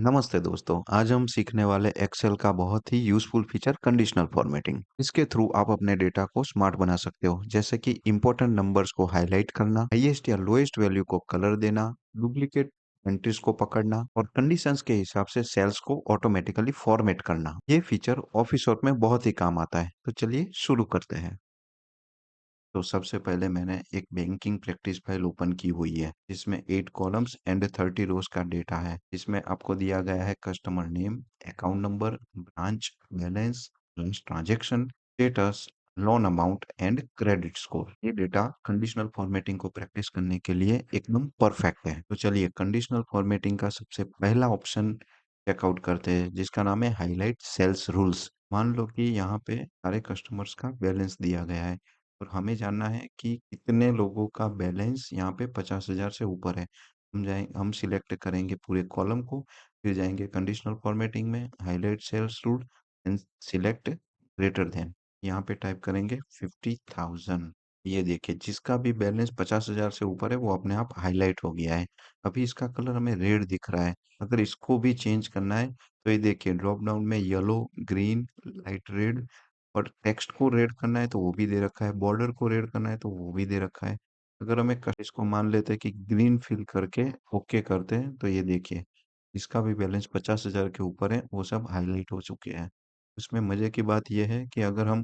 नमस्ते दोस्तों, आज हम सीखने वाले एक्सेल का बहुत ही यूज़फुल फीचर कंडीशनल फॉर्मेटिंग। इसके थ्रू आप अपने डेटा को स्मार्ट बना सकते हो, जैसे कि इंपॉर्टेंट नंबर्स को हाईलाइट करना, हाईएस्ट या लोएस्ट वैल्यू को कलर देना, डुप्लीकेट एंट्रीज को पकड़ना और कंडीशंस के हिसाब से सेल्स को ऑटोमेटिकली फॉर्मेट करना। ये फीचर ऑफिस वर्क में बहुत ही काम आता है। तो चलिए शुरू करते हैं। तो सबसे पहले मैंने एक बैंकिंग प्रैक्टिस फाइल ओपन की हुई है जिसमें 8 कॉलम्स एंड 30 रोज का डेटा है। इसमें आपको दिया गया है customer name, account number, branch, balance, last transaction, status, loan amount and credit score. ये डेटा कंडीशनल फॉर्मेटिंग को प्रैक्टिस करने के लिए एकदम परफेक्ट है। तो चलिए कंडीशनल फॉर्मेटिंग का सबसे पहला ऑप्शन चेकआउट करते हैं जिसका नाम है हाईलाइट सेल्स रूल्स। मान लो कि यहाँ पे सारे कस्टमर्स का बैलेंस दिया गया है और हमें जानना है कि कितने लोगों का बैलेंस यहाँ पे 50,000 से ऊपर है। हम सिलेक्ट करेंगे पूरे कॉलम को, फिर जाएंगे कंडीशनल फॉर्मेटिंग में, highlight cells rule and select greater than. यहाँ पे टाइप करेंगे 50,000। ये देखिए जिसका भी बैलेंस 50,000 से ऊपर है वो अपने आप हाईलाइट हो गया है। अभी इसका कलर हमें रेड दिख रहा है। अगर इसको भी चेंज करना है तो ये देखिए ड्रॉप डाउन में येलो, ग्रीन, लाइट रेड और टेक्स्ट को रेड करना है तो वो भी दे रखा है, बॉर्डर को रेड करना है तो वो भी दे रखा है। अगर हमें इसको मान लेते हैं कि ग्रीन फिल करके ओके करते हैं तो ये देखिए जिसका भी बैलेंस 50,000 के ऊपर है वो सब हाईलाइट हो चुके हैं। इसमें मजे की बात यह है कि अगर हम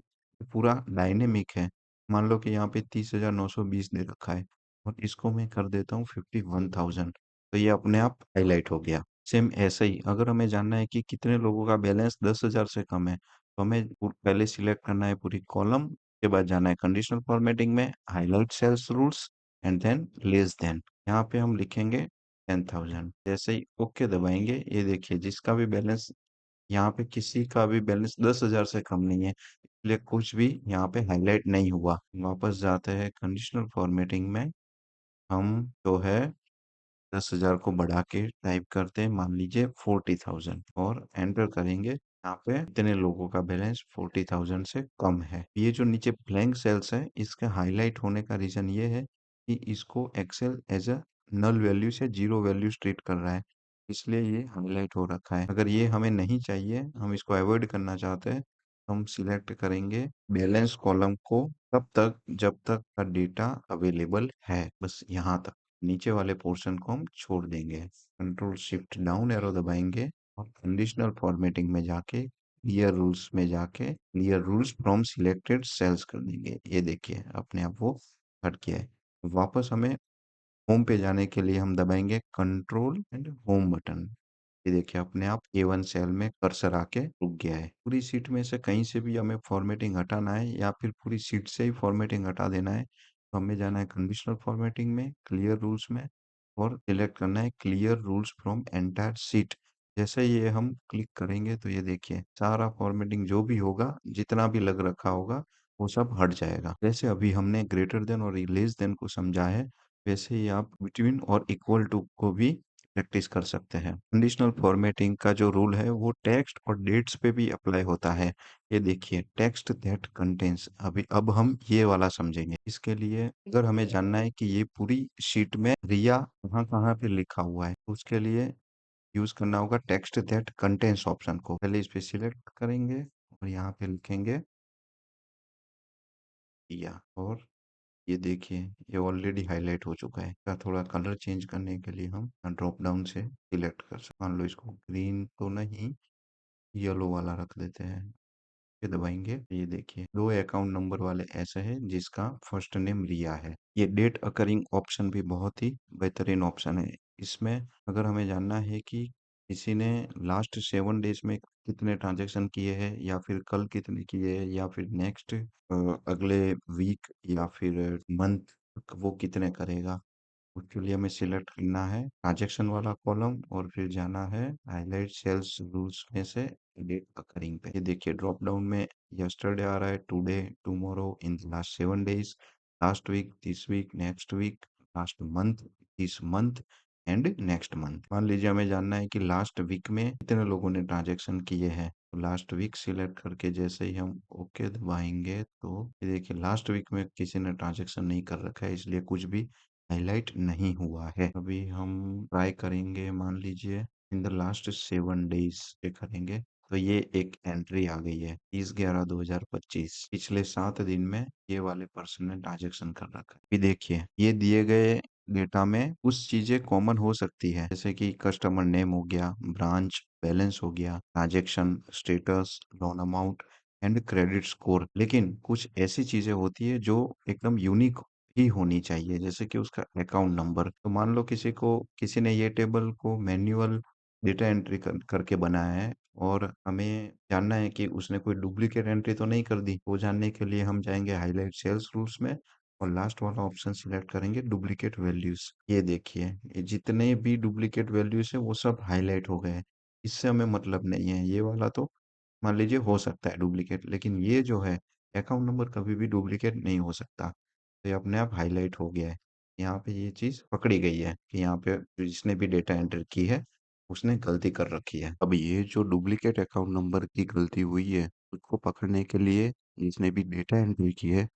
पूरा डायनेमिक है, मान लो कि यहाँ पे 30,920 दे रखा है और इसको मैं कर देता हूँ 51,000, तो ये अपने आप हाईलाइट हो गया। सेम ऐसे ही अगर हमें जानना है कि कितने लोगों का बैलेंस 10,000 से कम है तो हमें पहले सिलेक्ट करना है पूरी कॉलम, के बाद जाना है कंडीशनल फॉर्मेटिंग में, highlight cells rules and then less than. यहाँ पे हम लिखेंगे 10,000। जैसे ही ओके दबाएंगे ये देखिए जिसका भी बैलेंस, यहाँ पे किसी का भी बैलेंस 10,000 से कम नहीं है, इसलिए कुछ भी यहाँ पे हाईलाइट नहीं हुआ। वापस जाते हैं कंडीशनल फॉर्मेटिंग में, हम जो है 10,000 को बढ़ा के टाइप करते हैं, मान लीजिए 40,000 और एंटर करेंगे। यहाँ पे इतने लोगों का बैलेंस 40,000 से कम है। ये जो नीचे ब्लैंक सेल्स है इसका हाईलाइट होने का रीजन ये है कि इसको Excel as a null value से जीरो वैल्यू ट्रीट कर रहा है, इसलिए ये हाईलाइट हो रखा है। अगर ये हमें नहीं चाहिए, हम इसको अवॉइड करना चाहते हैं, तो हम सिलेक्ट करेंगे बैलेंस कॉलम को तब तक जब तक का डेटा अवेलेबल है, बस यहाँ तक। नीचे वाले पोर्शन को हम छोड़ देंगे। कंट्रोल शिफ्ट डाउन एरो दबाएंगे और कंडीशनल फॉर्मेटिंग में जाके क्लियर रूल्स में जाके clear rules from selected cells कर देंगे। ये देखिए अपने आप वो हट गया है। वापस हमें होम पे जाने के लिए हम दबाएंगे कंट्रोल एंड होम बटन। ये देखिए अपने आप A1 सेल में कर्सर आके रुक गया है। पूरी सीट में से कहीं से भी हमें फॉर्मेटिंग हटाना है या फिर पूरी सीट से ही फॉर्मेटिंग हटा देना है तो हमें जाना है कंडीशनल फॉर्मेटिंग में, क्लियर रूल्स में और सिलेक्ट करना है clear rules from entire seat. जैसे ये हम क्लिक करेंगे तो ये देखिए सारा फॉर्मेटिंग जो भी होगा, जितना भी लग रखा होगा वो सब हट जाएगा। जैसे अभी हमने ग्रेटर देन और लेस देन को समझा है, वैसे ही आप बिटवीन और इक्वल टू को भी प्रैक्टिस कर सकते हैं। कंडीशनल फॉर्मेटिंग का जो रूल है वो टेक्स्ट और डेट्स पे भी अप्लाई होता है। ये देखिए टेक्स्ट दैट कंटेंस, अभी अब हम ये वाला समझेंगे। इसके लिए अगर हमें जानना है कि ये पूरी शीट में रिया कहाँ कहाँ पे लिखा हुआ है, तो उसके लिए यूज करना होगा टेक्स्ट दैट कंटेंस ऑप्शन को। पहले इस पे सिलेक्ट करेंगे और यहाँ पे लिखेंगे रिया और ये देखिए ये ऑलरेडी हाईलाइट हो चुका है। का थोड़ा कलर चेंज करने के लिए हम ड्रॉप डाउन से सिलेक्ट कर सकते, मान लो इसको ग्रीन तो नहीं, येलो वाला रख देते हैं। ये दबाएंगे, ये देखिए दो अकाउंट नंबर वाले ऐसे हैं जिसका फर्स्ट नेम रिया है। ये डेट अकरिंग ऑप्शन भी बहुत ही बेहतरीन ऑप्शन है। इसमें अगर हमें जानना है कि किसी ने लास्ट 7 डेज में कितने ट्रांजेक्शन किए हैं या फिर कल कितने किए हैं या फिर नेक्स्ट अगले वीक या फिर मंथ वो कितने करेगा, उसके लिए हमें सिलेक्ट करना है ट्रांजेक्शन वाला कॉलम और फिर जाना है हाईलाइट सेल्स रूल्स में से डेट अकरिंग पे। ये देखिए ड्रॉप डाउन में यस्टरडे आ रहा है, today, tomorrow, in the last 7 days, last week, this week, next week, last month, this month and next month. मान लीजिए हमें जानना है कि लास्ट वीक में कितने लोगों ने ट्रांजेक्शन किए हैं, तो लास्ट वीक सिलेक्ट करके जैसे ही हम ओके दबाएंगे तो ये देखिए लास्ट वीक में किसी ने ट्रांजेक्शन नहीं कर रखा है, इसलिए कुछ भी हाईलाइट नहीं हुआ है। अभी हम ट्राई करेंगे, मान लीजिए इन द लास्ट 7 डेज पे करेंगे तो ये एक एंट्री आ गई है 30/11/2025। पिछले 7 दिन में ये वाले पर्सन ने ट्रांजेक्शन कर रखा है। अभी देखिए ये दिए गए डेटा में कुछ चीजें कॉमन हो सकती है, जैसे कि कस्टमर नेम हो गया, ब्रांच बैलेंस हो गया, transaction status, loan amount and credit score. लेकिन कुछ ऐसी चीजें होती है जो एकदम यूनिक ही होनी चाहिए, जैसे कि उसका अकाउंट नंबर। तो मान लो किसी ने ये टेबल को मैन्युअल डेटा एंट्री करके बनाया है और हमें जानना है कि उसने कोई डुप्लीकेट एंट्री तो नहीं कर दी। वो जानने के लिए हम जाएंगे हाईलाइट सेल्स रूल्स में और लास्ट वाला ऑप्शन सिलेक्ट करेंगे डुप्लीकेट वैल्यूज। ये देखिए ये जितने भी डुप्लीकेट वैल्यूज है वो सब हाईलाइट हो गए हैं। इससे हमें मतलब नहीं है। ये वाला तो मान लीजिए हो सकता है डुप्लीकेट, लेकिन ये जो है अकाउंट नंबर कभी भी डुप्लीकेट नहीं हो सकता। तो ये अपने आप हाईलाइट हो गया है। यहाँ पे ये चीज पकड़ी गई है कि यहाँ पे जिसने भी डेटा एंटर की है उसने गलती कर रखी है। अब ये जो डुप्लीकेट अकाउंट नंबर की गलती हुई है उसको पकड़ने के लिए जिसने भी डेटा एंट्री की है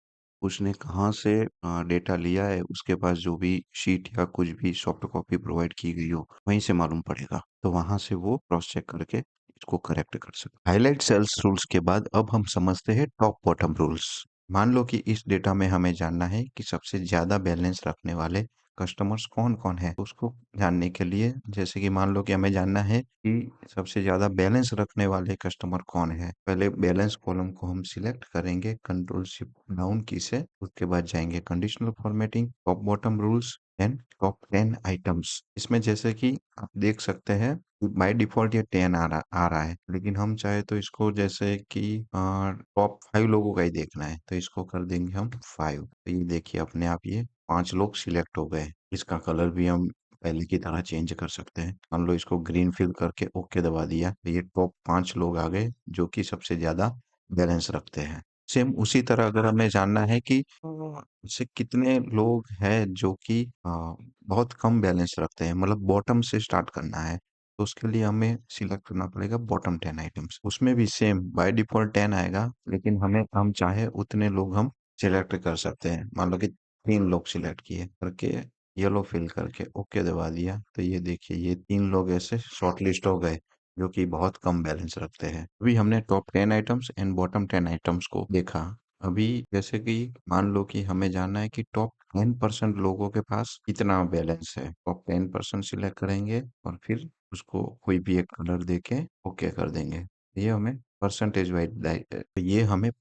उसने कहाँ से डेटा लिया है, उसके पास जो भी शीट या कुछ भी सॉफ्ट कॉपी प्रोवाइड की गई हो वहीं से मालूम पड़ेगा। तो वहां से वो क्रॉस चेक करके इसको करेक्ट कर सकते। हाईलाइट सेल्स रूल्स के बाद अब हम समझते हैं टॉप बॉटम रूल्स। मान लो कि इस डेटा में हमें जानना है कि सबसे ज्यादा बैलेंस रखने वाले कस्टमर्स कौन कौन है। तो उसको जानने के लिए जैसे कि मान लो कि हमें जानना है कि सबसे ज्यादा बैलेंस रखने वाले कस्टमर कौन है। पहले बैलेंस कॉलम को हम सिलेक्ट करेंगे कंट्रोल शिफ्ट डाउन की से। उसके बाद जाएंगे conditional formatting, top bottom rules and top 10 items. इसमें जैसे कि आप देख सकते हैं बाय डिफॉल्ट ये 10 आ रहा है, लेकिन हम चाहे तो इसको जैसे कि टॉप 5 लोगों का ही देखना है तो इसको कर देंगे हम 5। तो ये देखिए अपने आप ये 5 लोग सिलेक्ट हो गए। इसका कलर भी हम पहले की तरह चेंज कर सकते हैं। मान लो इसको ग्रीन फिल करके ओके दबा दिया तो ये टॉप 5 लोग आ गए जो कि सबसे ज्यादा बैलेंस रखते हैं। सेम उसी तरह अगर हमें जानना है कि से कितने लोग हैं जो कि बहुत कम बैलेंस रखते हैं, मतलब बॉटम से स्टार्ट करना है, तो उसके लिए हमें सिलेक्ट करना पड़ेगा बॉटम 10 आइटम्स। उसमें भी सेम बाय डिफॉल्ट 10 आएगा, लेकिन हम चाहे उतने लोग हम सिलेक्ट कर सकते हैं। मान लो कि 3 लोग सिलेक्ट किए करके येलो फिल करके ओके दबा दिया तो ये देखिए ये 3 लोग ऐसे शॉर्ट लिस्ट हो गए जो कि बहुत कम बैलेंस रखते हैं। अभी हमने top 10 items and bottom 10 items को देखा। अभी जैसे कि मान लो कि हमें जानना है कि टॉप 10% लोगों के पास कितना बैलेंस है। टॉप 10% सिलेक्ट करेंगे और फिर उसको कोई भी एक कलर देके ओके कर देंगे। ये हमें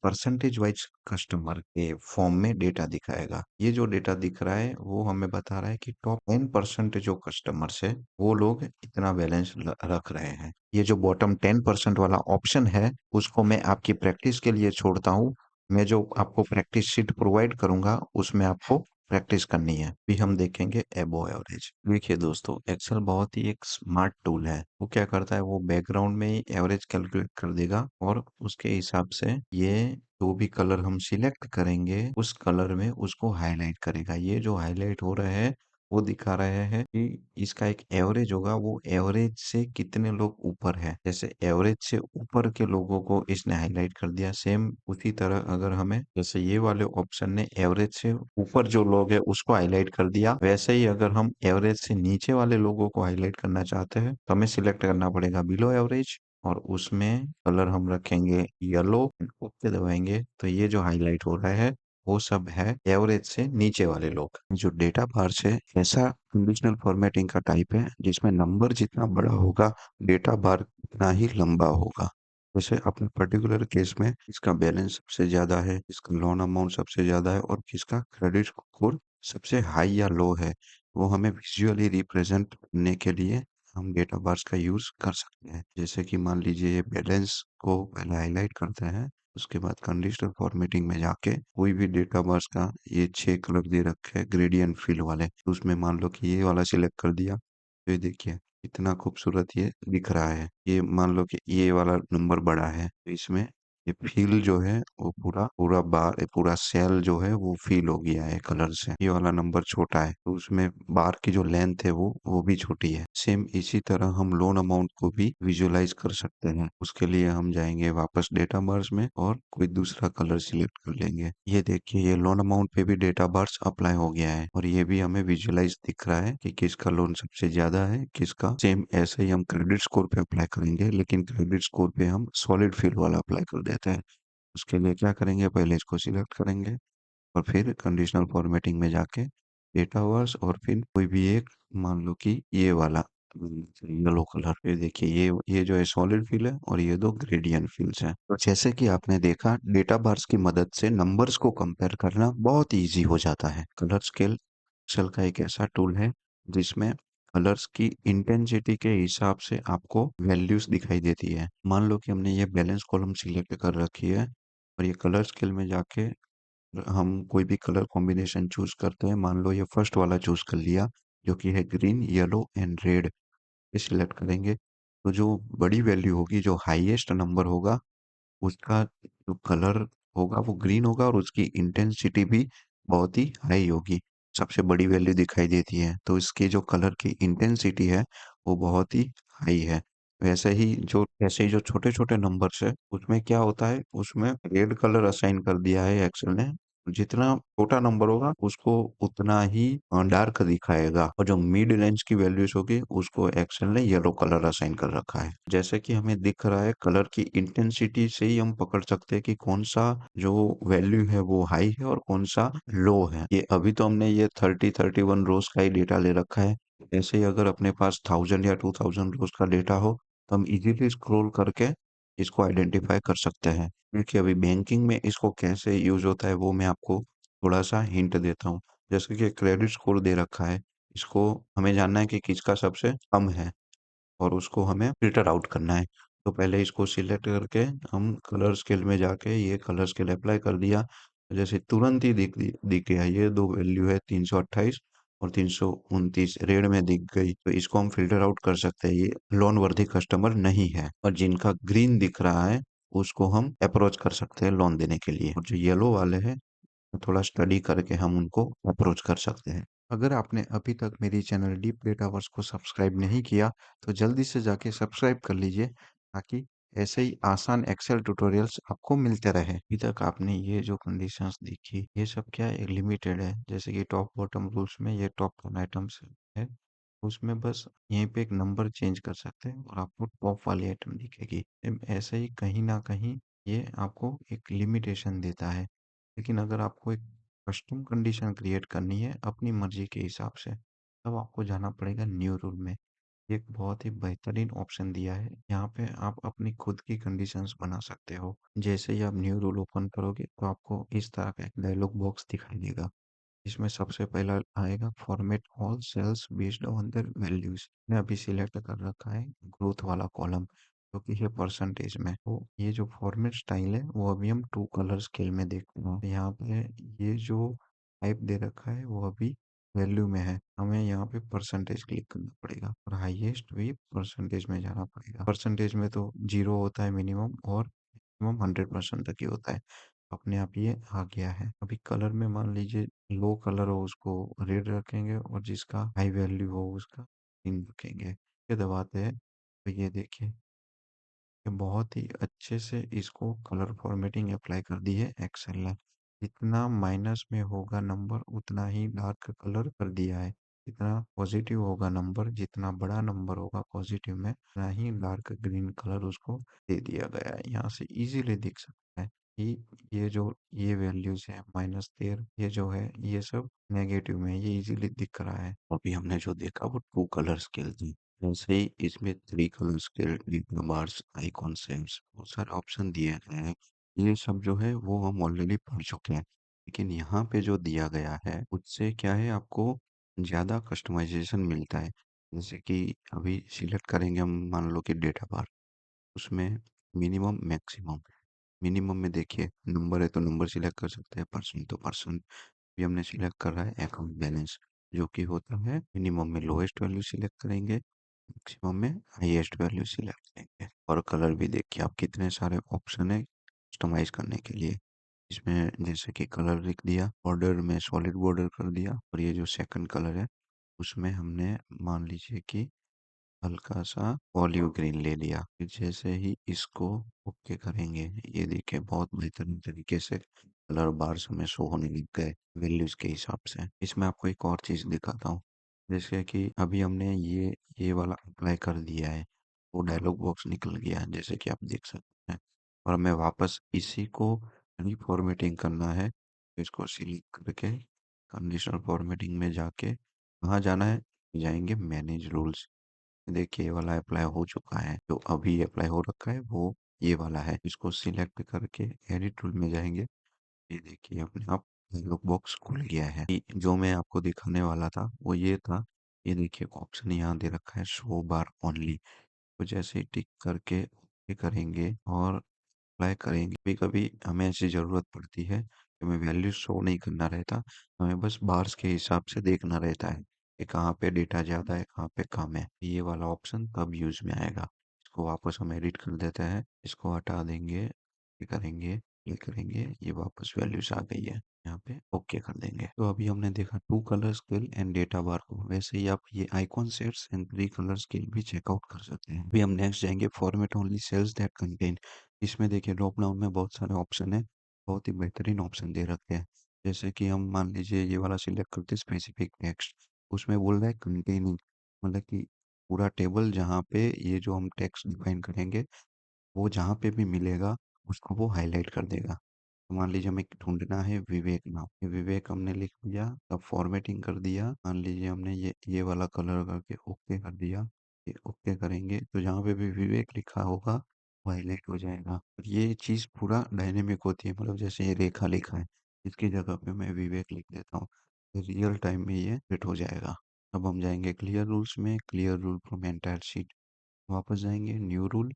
परसेंटेज वाइज कस्टमर के फॉर्म में डेटा दिखाएगा। ये जो डेटा दिख रहा है वो हमें बता रहा है कि टॉप 10% जो कस्टमर्स है वो लोग इतना बैलेंस रख रहे हैं। ये जो बॉटम 10% वाला ऑप्शन है उसको मैं आपकी प्रैक्टिस के लिए छोड़ता हूँ। मैं जो आपको प्रैक्टिस शीट प्रोवाइड करूंगा उसमें आपको प्रैक्टिस करनी है। भी हम देखेंगे एबो एवरेज। देखिए दोस्तों एक्सेल बहुत ही एक स्मार्ट टूल है। वो क्या करता है, वो बैकग्राउंड में ही एवरेज कैलकुलेट कर देगा और उसके हिसाब से ये जो भी कलर हम सिलेक्ट करेंगे उस कलर में उसको हाईलाइट करेगा। ये जो हाईलाइट हो रहे हैं वो दिखा रहे हैं कि इसका एक एवरेज होगा, वो एवरेज से कितने लोग ऊपर है। जैसे एवरेज से ऊपर के लोगों को इसने हाईलाइट कर दिया। सेम उसी तरह अगर हमें जैसे ये वाले ऑप्शन ने एवरेज से ऊपर जो लोग है उसको हाईलाइट कर दिया, वैसे ही अगर हम एवरेज से नीचे वाले लोगों को हाईलाइट करना चाहते हैं तो हमें सिलेक्ट करना पड़ेगा बिलो एवरेज और उसमें कलर हम रखेंगे येलो। ओके दबाएंगे तो ये जो हाईलाइट हो रहा है वो सब है एवरेज से नीचे वाले लोग। जो डेटा बार्स है ऐसा कंडीशनल फॉर्मेटिंग का टाइप है जिसमें नंबर जितना बड़ा होगा डेटा बार उतना ही लंबा होगा। जैसे अपने पर्टिकुलर केस में इसका बैलेंस सबसे ज्यादा है, इसका लोन अमाउंट सबसे ज्यादा है और किसका क्रेडिट स्कोर सबसे हाई या लो है, वो हमें विजुअली रिप्रेजेंट करने के लिए हम डेटा बार्स का यूज कर सकते हैं। जैसे कि मान लीजिए ये बैलेंस को पहले हाईलाइट करते हैं, उसके बाद कंडीशनल फॉर्मेटिंग में जाके कोई भी डेटा बस का ये 6 कलर दे रखे हैं ग्रेडियंट फिल वाले, तो उसमें मान लो कि ये वाला सिलेक्ट कर दिया तो ये देखिए इतना खूबसूरत ये दिख रहा है। ये मान लो कि ये वाला नंबर बड़ा है तो इसमें ये फील जो है वो पूरा पूरा बार पूरा सेल जो है वो फील हो गया है कलर से। ये वाला नंबर छोटा है तो उसमें बार की जो लेंथ है वो भी छोटी है। सेम इसी तरह हम लोन अमाउंट को भी विजुअलाइज कर सकते हैं। उसके लिए हम जाएंगे वापस डेटा बार्स में और कोई दूसरा कलर सिलेक्ट कर लेंगे। ये देखिए ये लोन अमाउंट पे भी डेटा बार्स अप्लाई हो गया है और ये भी हमें विजुअलाइज दिख रहा है कि किसका लोन सबसे ज्यादा है किसका। सेम ऐसे ही हम क्रेडिट स्कोर पे अप्लाई करेंगे, लेकिन क्रेडिट स्कोर पे हम सॉलिड फिल वाला अप्लाई कर देते हैं। उसके लिए क्या करेंगे, पहले इसको सिलेक्ट करेंगे और फिर कंडीशनल फॉर्मेटिंग में जाके डेटा वर्स और फिर कोई भी एक, मान लो कि ये वाला येलो कलर। ये देखिए ये जो है सॉलिड फिल है और ये दो ग्रेडियंट फिल्स हैं। तो जैसे कि आपने देखा डेटा बार्स की मदद से नंबर्स को कंपेयर करना बहुत इजी हो जाता है। कलर स्केल एक्सेल का एक ऐसा टूल है जिसमें कलर्स की इंटेंसिटी के हिसाब से आपको वैल्यूज दिखाई देती है। मान लो कि हमने ये बैलेंस कॉलम सिलेक्ट कर रखी है और ये कलर स्केल में जाके हम कोई भी कलर कॉम्बिनेशन चूज करते हैं। मान लो ये फर्स्ट वाला चूज कर लिया जो कि है ग्रीन येलो एंड रेड। ये सिलेक्ट करेंगे तो जो बड़ी वैल्यू होगी, जो हाईएस्ट नंबर होगा, उसका जो कलर होगा वो ग्रीन होगा और उसकी इंटेंसिटी भी बहुत ही हाई होगी। सबसे बड़ी वैल्यू दिखाई देती है तो इसके जो कलर की इंटेंसिटी है वो बहुत ही हाई है। वैसे ही जो छोटे छोटे नंबर्स है उसमें क्या होता है, उसमें रेड कलर असाइन कर दिया है एक्सेल ने। जितना छोटा नंबर होगा उसको उतना ही डार्क दिखाएगा और जो मिड रेंज की वैल्यूज होगी उसको एक्सेल ने येलो कलर असाइन कर रखा है। जैसे कि हमें दिख रहा है कलर की इंटेंसिटी से ही हम पकड़ सकते हैं कि कौन सा जो वैल्यू है वो हाई है और कौन सा लो है। ये अभी तो हमने ये 30-31 रोज का ही डेटा ले रखा है। ऐसे ही अगर अपने पास 1000 या 2000 रोज का डेटा हो तो हम इजीली स्क्रॉल करके इसको आइडेंटिफाई कर सकते हैं। क्योंकि अभी बैंकिंग में इसको कैसे यूज होता है वो मैं आपको थोड़ा सा हिंट देता हूँ। जैसे कि क्रेडिट स्कोर दे रखा है, इसको हमें जानना है कि किसका सबसे कम है और उसको हमें फिल्टर आउट करना है। तो पहले इसको सिलेक्ट करके हम कलर स्केल में जाके ये कलर स्केल अप्लाई कर दिया। जैसे तुरंत ही दिख गया, ये दो वैल्यू है 328 और 329 रेड में दिख गई, तो इसको हम फिल्टर आउट कर सकते हैं, ये लोन वर्दी कस्टमर नहीं है। और जिनका ग्रीन दिख रहा है उसको हम अप्रोच कर सकते हैं लोन देने के लिए, और जो येलो वाले हैं थोड़ा स्टडी करके हम उनको अप्रोच कर सकते हैं। अगर आपने अभी तक मेरी चैनल डीप डेटा वर्स को सब्सक्राइब नहीं किया तो जल्दी से जाके सब्सक्राइब कर लीजिए, ताकि ऐसे ही आसान एक्सेल ट्यूटोरियल्स आपको मिलते रहे। अभी तक आपने ये जो कंडीशंस देखी ये सब क्या है, लिमिटेड है। जैसे कि टॉप बॉटम रूल्स में ये टॉप 10 आइटम्स है, उसमें बस यहीं पे एक नंबर चेंज कर सकते हैं और आपको टॉप वाली आइटम दिखेगी। ऐसे ही कहीं ना कहीं ये आपको एक लिमिटेशन देता है। लेकिन अगर आपको एक कस्टम कंडीशन क्रिएट करनी है अपनी मर्जी के हिसाब से, तब आपको जाना पड़ेगा न्यू रूल में। एक बहुत ही बेहतरीन ऑप्शन दिया है, यहाँ पे आप अपनी खुद की कंडीशंस बना सकते हो। जैसे ही आप न्यू रूल ओपन करोगे तो आपको इस तरह का एक डायलॉग बॉक्स दिखाई देगा। इसमें सबसे पहला आएगा format all cells based on their values. मैं अभी सिलेक्ट कर रखा है ग्रोथ वाला कॉलम, जो कि है परसेंटेज में। तो ये जो फॉर्मेट स्टाइल है वो अभी हम टू कलर स्केल में देखते हैं। यहाँ पे ये जो टाइप दे रखा है वो अभी वैल्यू में है, हमें यहाँ पे परसेंटेज क्लिक करना पड़ेगा और हाईएस्ट भी परसेंटेज में जाना पड़ेगा। परसेंटेज में तो 0 होता है मिनिमम और मैक्सिमम 100% तक ही होता है। अपने आप ये आ गया है। अभी कलर में मान लीजिए लो कलर हो उसको रेड रखेंगे और जिसका हाई वैल्यू हो उसका ग्रीन रखेंगे। ये दबाते हैं तो ये देखिए ये बहुत ही अच्छे से इसको कलर फॉर्मेटिंग अप्लाई कर दी है एक्सेल ने। जितना माइनस में होगा नंबर उतना ही डार्क कलर कर दिया है। जितना पॉजिटिव होगा नंबर, जितना बड़ा नंबर होगा पॉजिटिव में, उतना ही डार्क ग्रीन कलर उसको दे दिया गया है। यहाँ से इजीली दिख सकता है कि ये वैल्यूज है -13, ये जो है ये सब नेगेटिव में है, ये इजीली दिख रहा है। अभी हमने जो देखा वो टू कलर स्केल थी। वैसे ही इसमें 3 colour scale, dip bars, icon sets बहुत सारे ऑप्शन दिए गए हैं। ये सब जो है वो हम ऑलरेडी पढ़ चुके हैं, लेकिन यहाँ पे जो दिया गया है उससे क्या है, आपको ज़्यादा कस्टमाइजेशन मिलता है। जैसे कि अभी सिलेक्ट करेंगे हम, मान लो कि डेटा बार, उसमें मिनिमम मैक्सिमम। मिनिमम में देखिए नंबर है तो नंबर सिलेक्ट कर सकते हैं, पर्सन तो पर्सन। भी हमने सिलेक्ट कर रहा है अकाउंट बैलेंस, जो कि होता है मिनिमम में लोएस्ट वैल्यू सिलेक्ट करेंगे, मैक्सिमम में हाईएस्ट वैल्यू सिलेक्ट करेंगे। और कलर भी देखिए आप कितने सारे ऑप्शन है, कस्टमाइज़ करने के लिए। इसमें जैसे कि कलर लिख दिया, बॉर्डर में सॉलिड बॉर्डर कर दिया और ये जो सेकंड कलर है, उसमें हमने मान लीजिए कि हल्का-सा ऑलिव ग्रीन ले लिया। फिर जैसे ही इसको ओके करेंगे, ये देखिए बहुत बेहतरीन तरीके से कलर बार्स हमें शो होने लग गए वैल्यूज़ के हिसाब से। इसमें आपको एक और चीज़ दिखाता हूँ, जैसे कि अभी हमने ये वाला अप्लाई कर दिया है, वो डायलॉग बॉक्स निकल गया है, जैसे कि आप देख सकते हैं। और हमें वापस इसी को रीफ़ॉर्मेटिंग करना है, तो इसको सिलेक्ट करके कंडीशनल फॉर्मेटिंग में जाके कहाँ जाना है? जाएँगे मैनेज रूल्स। देखिए ये वाला अप्लाई हो चुका है, जो अभी अप्लाई हो रखा है वो ये वाला है। इसको सिलेक्ट करके एडिट टूल में जाएंगे, ये देखिए अपने आप डायलॉग बॉक्स खुल गया है। जो मैं आपको दिखाने वाला था वो ये था, ये देखिए ऑप्शन यहाँ दे रखा है शो बार ओनली। तो जैसे ही टिक करके ये करेंगे और अप्लाई करेंगे, कभी कभी हमें ऐसी ज़रूरत पड़ती है कि हमें वैल्यू शो नहीं करना रहता, हमें बस बार्स के हिसाब से देखना रहता है कि कहाँ पे डेटा ज़्यादा है, कहाँ पे कम है। ये वाला ऑप्शन तब यूज़ में आएगा। इसको वापस हम एडिट कर देते हैं, इसको हटा देंगे, ये करेंगे, ये वापस वैल्यूज आ गई है। यहाँ पे ओके कर देंगे। तो अभी हमने देखा two colour scale and data bar को, वैसे ही आप ये icon sets and three colour scale भी चेकआउट कर सकते हैं। अभी हम नेक्स्ट जाएंगे format only cells that contain. इसमें देखिए ड्रॉप डाउन में बहुत सारे ऑप्शन है, बहुत ही बेहतरीन ऑप्शन दे रखे हैं। जैसे कि हम मान लीजिए ये वाला सिलेक्ट करते हैं स्पेसिफिक टेक्स्ट, उसमें बोल रहा है कंटेनिंग, मतलब कि पूरा टेबल जहाँ पे ये जो हम टेक्स्ट डिफाइन करेंगे वो जहाँ पे भी मिलेगा उसको वो हाईलाइट कर देगा। तो मान लीजिए हमें ढूंढना है विवेक नाम, ये विवेक हमने लिख दिया, तब फॉर्मेटिंग कर दिया, मान लीजिए हमने ये वाला कलर करके ओके कर दिया। ये ओके करेंगे तो जहाँ पे भी विवेक लिखा होगा वो हाईलाइट हो जाएगा। और ये चीज़ पूरा डायनेमिक होती है, मतलब जैसे ये रेखा लिखा है, इसकी जगह पे मैं विवेक लिख देता हूँ, तो रियल टाइम में ये फिट हो जाएगा। अब हम जाएंगे क्लियर रूल्स में, clear rule from entire sheet, वापस जाएंगे न्यू रूल,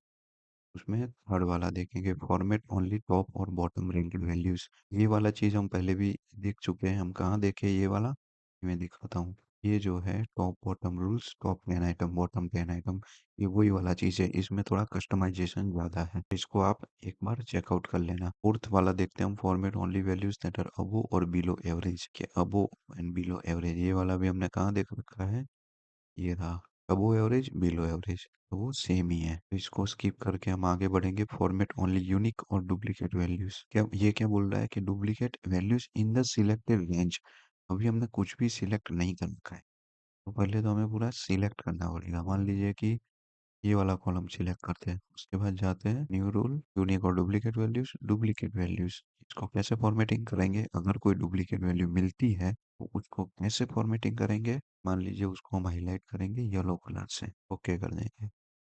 उसमें थर्ड वाला देखेंगे फॉर्मेट ओनली टॉप और बॉटम रैंक्ड वैल्यूज। ये वाला चीज़ हम पहले भी देख चुके हैं, हम कहाँ देखे ये वाला, मैं दिखाता हूँ। ये जो है top bottom rules, top 10 item bottom 10 item, ये वही वाला चीज़ है, इसमें थोड़ा कस्टमाइजेशन ज़्यादा है, इसको आप एक बार चेकआउट कर लेना। फोर्थ वाला देखते हैं हम, format only values that are above or below average के, अबो एंड बिलो एवरेज, ये वाला भी हमने कहाँ देख रखा है, ये रहा। अबो एवरेज बिलो एवरेज, तो वो सेम ही है, तो इसको स्किप करके हम आगे बढ़ेंगे फॉर्मेट ओनली यूनिक और डुप्लीकेट वैल्यूज। क्या बोल रहा है कि duplicate values in the selected range. अभी हमने कुछ भी सिलेक्ट नहीं कर रखा है, तो पहले तो हमें पूरा सिलेक्ट करना पड़ेगा। मान लीजिए कि ये वाला कॉलम सिलेक्ट करते हैं, उसके बाद जाते हैं न्यू रूल, यूनिक और डुप्लीकेट वैल्यूज, डुप्लीकेट वैल्यूज, इसको कैसे फॉर्मेटिंग करेंगे, अगर कोई डुप्लीकेट वैल्यू मिलती है तो उसको कैसे फॉर्मेटिंग करेंगे, मान लीजिए उसको हम हाईलाइट करेंगे येलो कलर से, ओके कर देंगे।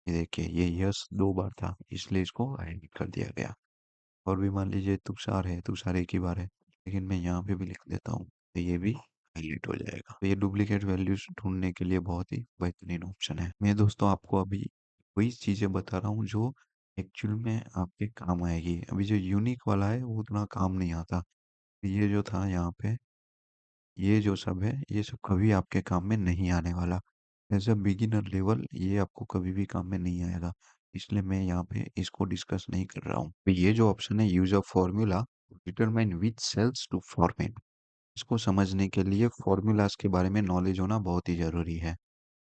ये देखिए ये यस 2 बार था, इसलिए इसको हाईलाइट कर दिया गया। और भी मान लीजिए तुषार है, तुषार एक ही बार है, लेकिन मैं यहाँ पे भी लिख देता हूँ, तो ये भी हाईलाइट हो जाएगा। तो ये डुप्लीकेट वैल्यूज ढूंढने के लिए बहुत ही बेहतरीन ऑप्शन है। मैं दोस्तों आपको अभी वही चीज़ें बता रहा हूँ जो एक्चुअल में आपके काम आएगी। अभी जो यूनिक वाला है वो उतना काम नहीं आता। ये जो था यहाँ पे, ये जो सब है, ये सब कभी आपके काम में नहीं आने वाला। एज अ बिगिनर लेवल ये आपको कभी भी काम में नहीं आएगा, इसलिए मैं यहाँ पे इसको डिस्कस नहीं कर रहा हूँ। तो ये जो ऑप्शन है use of formula determine which cells to format, इसको समझने के लिए फॉर्मूलाज के बारे में नॉलेज होना बहुत ही ज़रूरी है।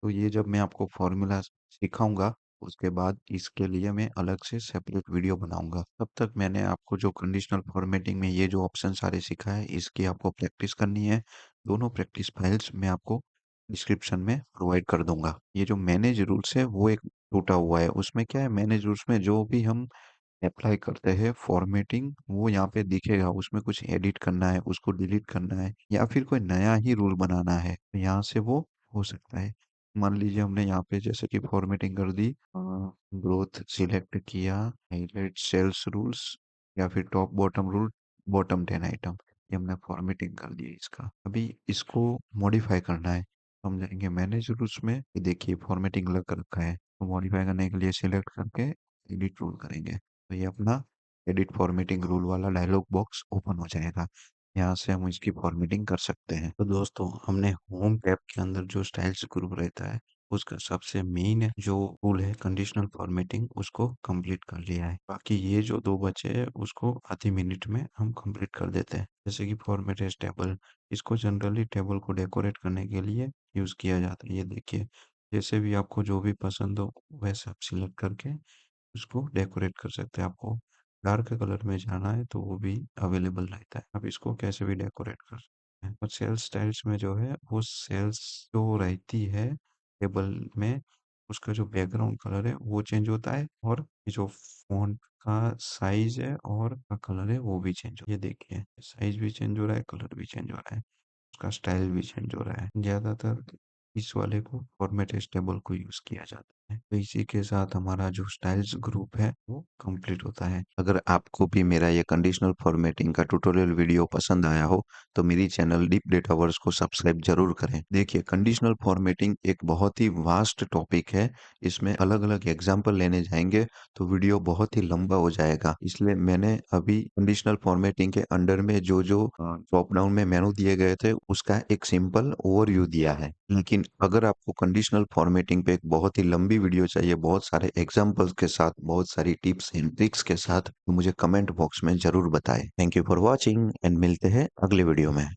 तो ये जब मैं आपको फॉर्मूला सिखाऊंगा, उसके बाद इसके लिए मैं अलग से सेपरेट वीडियो बनाऊंगा। तब तक मैंने आपको जो कंडीशनल फॉर्मेटिंग में ये जो ऑप्शन सारे सिखाए है, इसकी आपको प्रैक्टिस करनी है। दोनों प्रैक्टिस फाइल्स मैं आपको डिस्क्रिप्शन में प्रोवाइड कर दूंगा। ये जो मैनेज रूल्स है वो एक टूटा हुआ है, उसमें क्या है, मैनेज रूल्स में जो भी हम अप्लाई करते हैं फॉर्मेटिंग वो यहाँ पे दिखेगा, उसमें कुछ एडिट करना है, उसको डिलीट करना है, या फिर कोई नया ही रूल बनाना है, तो यहाँ से वो हो सकता है। मान लीजिए हमने यहाँ पे जैसे कि फॉर्मेटिंग कर दी, ग्रोथ सिलेक्ट किया, हाईलाइट सेल्स रूल्स, या फिर top bottom rule, bottom 10 item, ये हमने फॉर्मेटिंग कर दिया इसका। अभी इसको मॉडिफाई करना है, तो हम जाएंगे मैनेज रूल्स में, ये देखिए फॉर्मेटिंग लग कर रखा है, तो मॉडिफाई करने के लिए सिलेक्ट करके एडिट रूल करेंगे, तो ये अपना एडिट फॉर्मेटिंग रूल वाला डायलॉग बॉक्स ओपन हो जाएगा। यहाँ से हम इसकी फॉर्मेटिंग कर सकते हैं। तो दोस्तों हमने होम टैब के अंदर जो स्टाइल्स ग्रुप रहता है उसका सबसे मेन जो टूल है कंडीशनल फॉर्मेटिंग उसको कंप्लीट कर लिया है। बाकी ये जो 2 बचे हैं उसको आधी मिनट में हम कंप्लीट कर देते हैं। जैसे कि फॉर्मेट एज़ टेबल, इसको जनरली टेबल को डेकोरेट करने के लिए यूज़ किया जाता है। ये देखिए, जैसे भी आपको जो भी पसंद हो वैसे आप सिलेक्ट करके उसको डेकोरेट कर सकते हैं। आपको डार्क कलर में जाना है तो वो भी अवेलेबल रहता है। आप इसको कैसे भी डेकोरेट कर सकते हैं। और सेल्स स्टाइल्स में जो है वो सेल्स जो रहती है टेबल में, उसका जो बैकग्राउंड कलर है वो चेंज होता है और ये जो फ़ॉन्ट का साइज़ है और का कलर है वो भी चेंज हो, ये देखिए साइज़ भी चेंज हो रहा है, कलर भी चेंज हो रहा है, उसका स्टाइल भी चेंज हो रहा है। ज़्यादातर इस वाले को फॉर्मेट स्टेबल को यूज़ किया जाता है। तो इसी के साथ हमारा जो स्टाइल्स ग्रुप है वो कंप्लीट होता है। अगर आपको भी मेरा ये कंडीशनल फॉर्मेटिंग का ट्यूटोरियल वीडियो पसंद आया हो तो मेरी चैनल डीप डेटा वर्स को सब्सक्राइब जरूर करें। देखिए, कंडीशनल फॉर्मेटिंग एक बहुत ही वास्ट टॉपिक है। इसमें अलग-अलग एग्जांपल लेने जाएंगे तो वीडियो बहुत ही लंबा हो जाएगा। इसलिए मैंने अभी कंडीशनल फॉर्मेटिंग के अंडर में जो-जो ड्रॉप डाउन में मेनू दिए गए थे उसका एक सिंपल ओवरव्यू दिया है। लेकिन अगर आपको कंडीशनल फॉर्मेटिंग पे एक बहुत ही लंबी वीडियो चाहिए, बहुत सारे एग्जांपल्स के साथ, बहुत सारी टिप्स एंड ट्रिक्स के साथ, तो मुझे कमेंट बॉक्स में ज़रूर बताएं। Thank you for watching and मिलते हैं अगले वीडियो में।